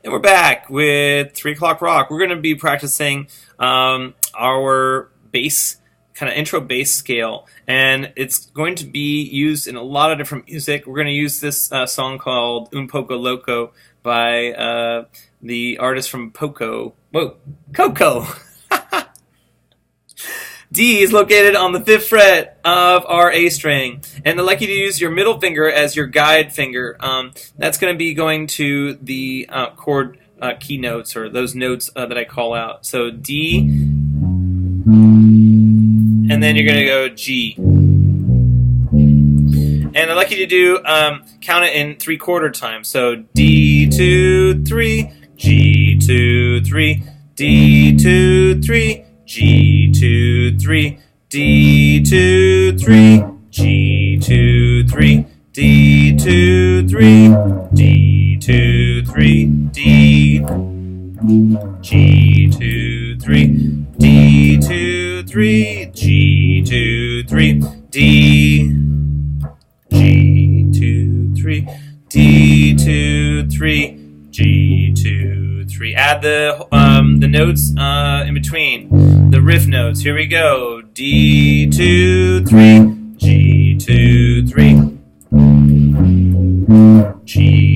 And we're back with 3 o'clock rock. We're going to be practicing our bass, kind of intro bass scale, and it's going to be used in a lot of different music. We're going to use this song called Poco, Loco by the artist from Poco. Whoa, Coco! D is located on the 5th fret of our A string, and I'd like you to use your middle finger as your guide finger. That's going to be going to the chord key notes, or those notes that I call out. So D, and then you're going to go G. And I'd like you to do count it in 3/4 time. So D 2 3, G 2 3, D 2 3. G 2 3, D 2 3, G 2 3, D 2 3, D 2 3, D, G 2 3, D 2 3, G 2 3, D, G 2 3, D 2 3, G 2 3. Add the notes in between. The riff notes. Here we go. D 2 3, G 2 3, G